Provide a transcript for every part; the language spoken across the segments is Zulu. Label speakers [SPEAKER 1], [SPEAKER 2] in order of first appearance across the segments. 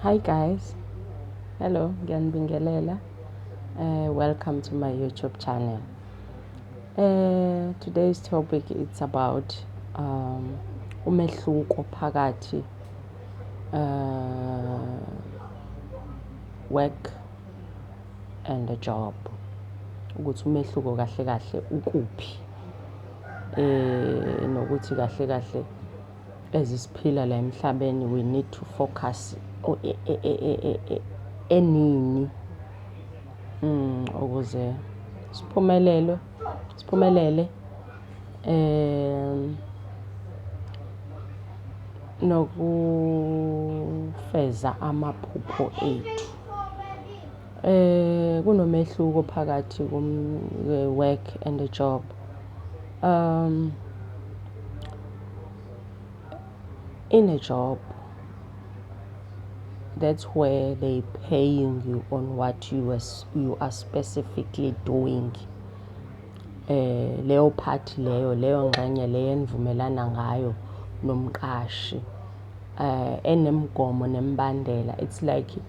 [SPEAKER 1] Hi guys, hello, ngiyanibingelela. Welcome to my YouTube channel. Today's topic is about umehluko phakathi work and a job. Ukuthi umehluko kahle kahle ukuphi. Nokuthi kahle kahle ezisiphila la emhlabeni we need to focus enini ukuze siphumelele nokufeza amaphupho ethu. Kunomehluko phakathi work and a job. In a job, that's where they paying you on what you are specifically doing. Leyo part leyo ngxenye leyo enivumelana ngayo nomqashi enemgomo nembandela. It's like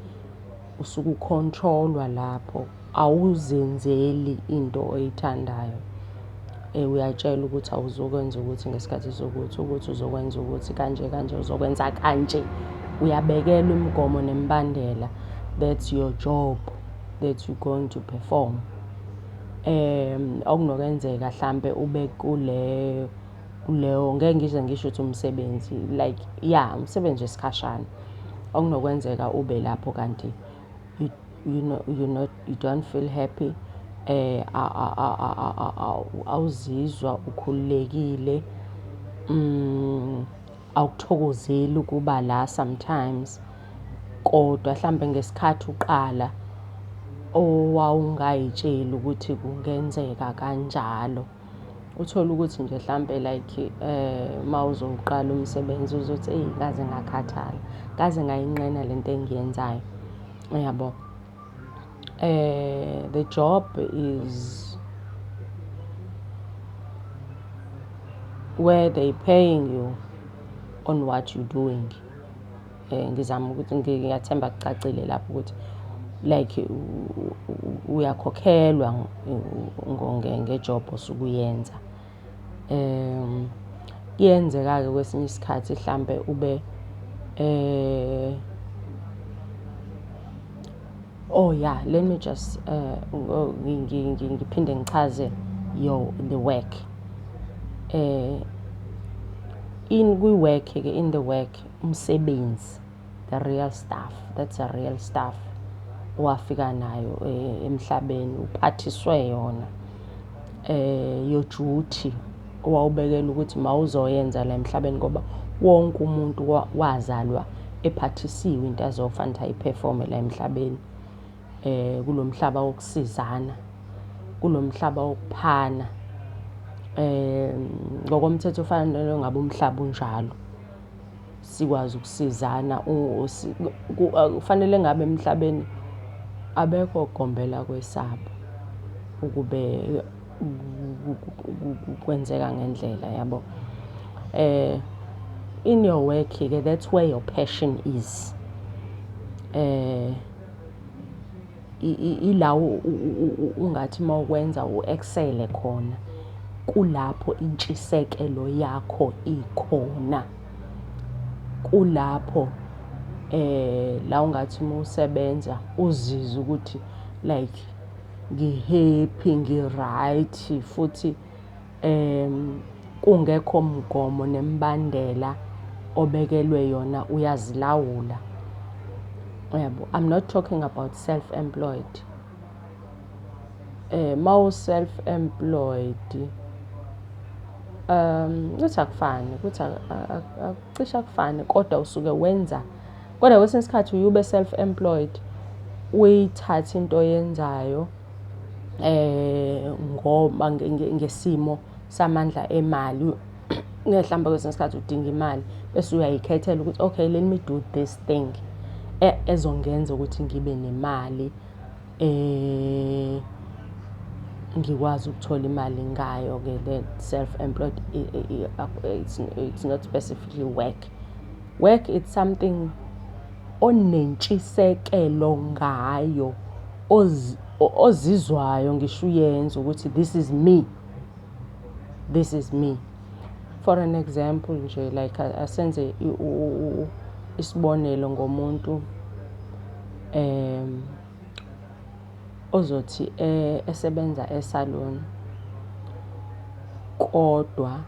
[SPEAKER 1] usuku controlwa lapho, awuzenzeli into oyithandayo. Uyatshela ukuthi awuzokwenza ukuthi ngesikhathi sokuthi uzokwenza ukuthi kanje uzokwenza kanje. Uyabekelwa imigomo nembandela. That's your job that you're going to perform. Okunokwenzeka mhlambe ube kuleyo ngeke ngize ngisho ukuthi umsebenzi like umsebenzi wesikhashana. Okunokwenzeka ube lapho kanti you don't feel happy. Awuzizwa ukhululekile. Awukuthokozeli ukuba la sometimes. Kodwa mhlambe ngesikhathi uqala owawungayitsheli ukuthi kungenzeka kanjalo. Uthola ukuthi nje mhlambe like mawuzoqala umsebenzi uzothi ngaze ngakhathala, ngaze ngayinqena lento engiyenzayo. Uyabo? The job is where they paying you on what you're doing. Ngizama ukuthi ngiyathemba kucacile lapho ukuthi like uyakhokhelwa ngejob osukuyenza. Kuyenzeka-ke kwesinye isikhathi mhlambe ube let me just ngiphinde ngichaze the work. In the work umsebenzi, the real stuff, that's a real stuff owafika nayo emhlabeni uphathiswe yona. Your duty owawubekela ukuthi mawuzoyenza la emhlabeni ngoba wonke umuntu wazalwa ephathisiwe into azofanele ayiperforme la emhlabeni. Kulomhlaba wokusizana, kulomhlaba wokuphana. Ngokomthetho ufanele ngabe umhlaba unjalo. Sikwazi ukusizana. Kufanele ngabe emhlabeni abekho ogombela kwesabo ukube kwenzeka ngendlela yabo. In your work ke that's where your passion is. Ilawo ungathi mawukwenza uexcel khona. Kulapho intshisekelo yakho ikhona. Kulapho la ungathi usebenza uzizwe ukuthi like ngihappy, ngiright futhi kungekho mgomo nembandela obekelwe yona uyazilawula. I'm not talking about self-employed. Mawu self-employed kuthi akufani, akucisha akufani kodwa usuke wenza. Kodwa kwesinye isikhathi uyube self-employed uyithatha into oyenzayo ngoba ngesimo samandla emali. Mhlawumbe kwesinye isikhathi udinga imali bese uyayikhethela ukuthi okay, let me do this thing ezongenza ukuthi ngibe nemali, ngikwazi ukuthola imali ngayo ke. The self-employed it's not specifically work. Work is something onentshisekelo ngayo, ozizwayo ngisho uyenza ukuthi this is me, this is me. For an example nje, like asenze isibonelo ngomuntu ozothi esebenza esalon, kodwa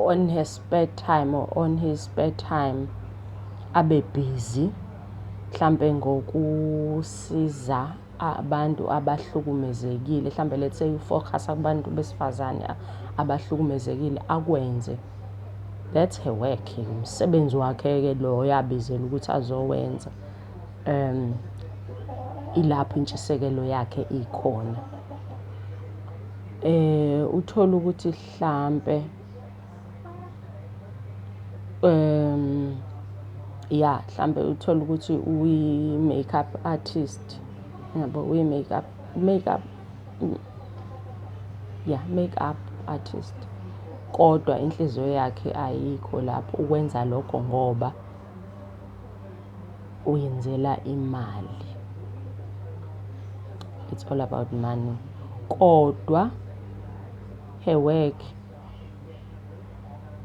[SPEAKER 1] on her spare time or on his spare time abe busy mhlambe ngokusiza abantu abahlukumezekile, mhlambe let's say ufocus kubantu besifazane abahlukumezekile akwenze. That's her work, umsebenzi wakhe-ke lo yabizela ukuthi azowenza. Ilapho intshisekelo yakhe ikhona. Uthola ukuthi mhlambe mhlambe uthola ukuthi uyi-makeup artist, yabo uyi-makeup artist, kodwa inhliziyo yakhe ayikho lapho ukwenza lokho ngoba uyenzela imali. It's all about money. Kodwa her work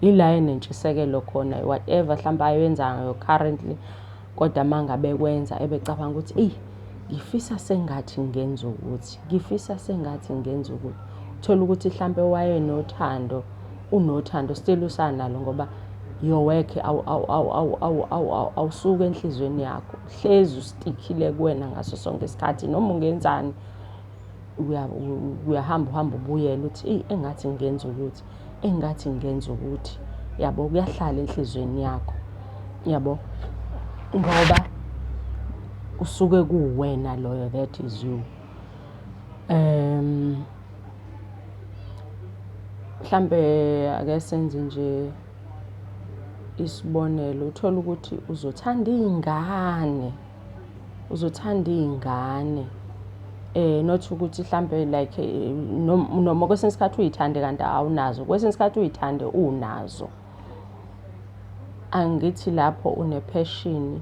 [SPEAKER 1] ila enentshisekelo khona, whatever mhlawumbe ayenzayo currently, kodwa mangabe kwenza ebecabanga ukuthi ngifisa sengathi ngenza ukuthi, uthola ukuthi mhlawumbe wayenothando, unothando still usanalo ngoba your work awusuke enhlizweni yakho, hlezi ustikhile kuwena ngaso sonke isikhathi. Noma ungenzani uyahamba ubuyela uthi engathi ngenza ukuthi, yabo, kuyahlala enhlizweni yakho, yabo, ngoba usuke kuwena loyo, that is you. Mhlambe ake senze nje isibonelo, uthola ukuthi uzothanda iy'ngane, not ukuthi mhlambe like noma kwesinye isikhathi uyithande kanti awunazo, kwesinye isikhathi uyithande unazo. Angithi lapho une-passion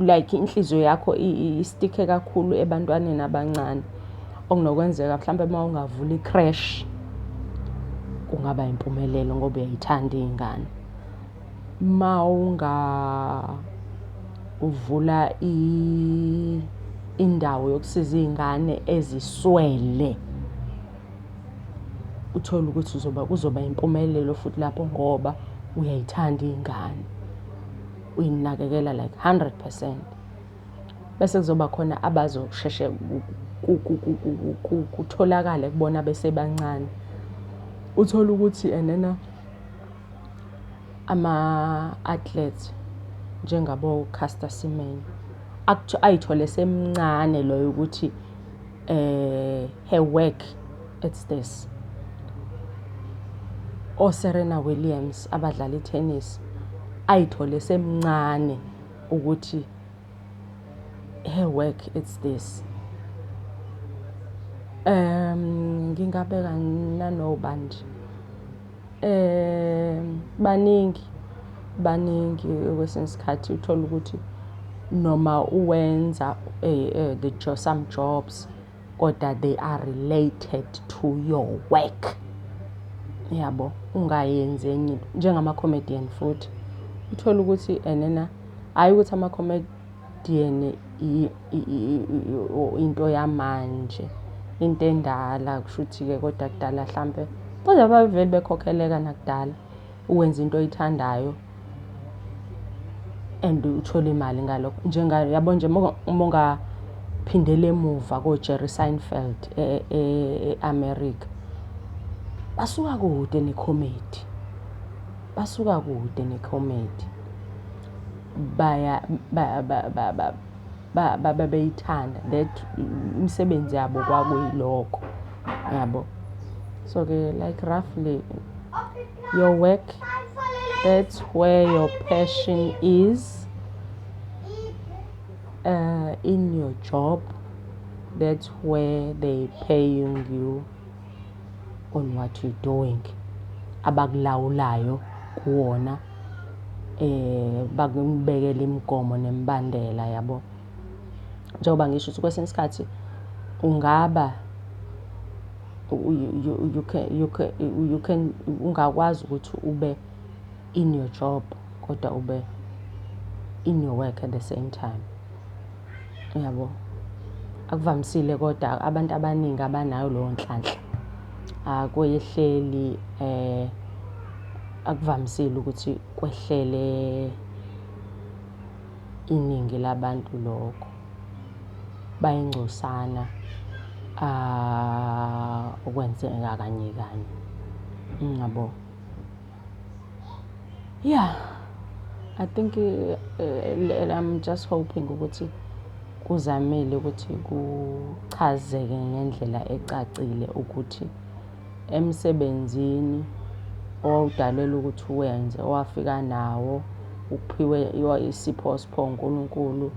[SPEAKER 1] like inhliziyo yakho istikhe kakhulu ebantwaneni abancane, okunokwenzeka mhlambe uma ungavula i-crash kungaba impumelelo ngoba uyayithanda iy'ngane. Ma uvula indawo yokusiza iy'ngane eziswele, uthola ukuthi kuzoba impumelelo futhi lapho ngoba uyayithanda iy'ngane, uyinakekela like 100%. Bese kuzoba khona abazosheshe kutholakale kubona besebancane. Uthola ukuthi enena ama-athletes njengabo Caster Semenya ayithole semncane loyo ukuthi her work it's this. Serena Williams abadlala i-tennis ayithole semncane ukuthi her work it's this. Ngingabeka nanobanje baningi kwesinye isikhathi uthola ukuthi noma uwenza some jobs kodwa they are related to your work, yabo, ungayenzi enye into. Njengama-comedian futhi uthola ukuthi enena hayi ukuthi ama-comedian into yamanje, into endala kusho ukuthi-ke, kodwa kudala mhlambe kodwa bavele bekhokheleka nakudala uwenza into oyithandayo and uthole imali ngalokho. Yabo nje uma ungaphindela emuva ko-Jerry Seinfeld e-America, basuka kude ne-comedy, beyithanda that imisebenzi yabo kwakuyilokho, yabo. So-ke like roughly your work, that's where your passion is, in your job, that's where they paying you on what you're doing. Abakulawulayo kuwona bakubekela imigomo nemibandela yabo. Njengoba ngisho ukuthi kwesinye isikhathi ungaba you can ungakwazi ukuthi ube in your job kodwa ube in your work at the same time. Yabo. Akuvamisile kodwa abantu abaningi abanayo leyo nhlanhla. Akwehleli akuvamisile ukuthi kwehlele iningi labantu lokho. Bayingcosana okwenzeka kanye kanye. Yabo. Yeah. I think I'm just hoping ukuthi kuzamile ukuthi kuchazeke ngendlela ecacile ukuthi emsebenzini owawudalela ukuthi uwenze owafika nawo uphiwe isipho sipho uNkulunkulu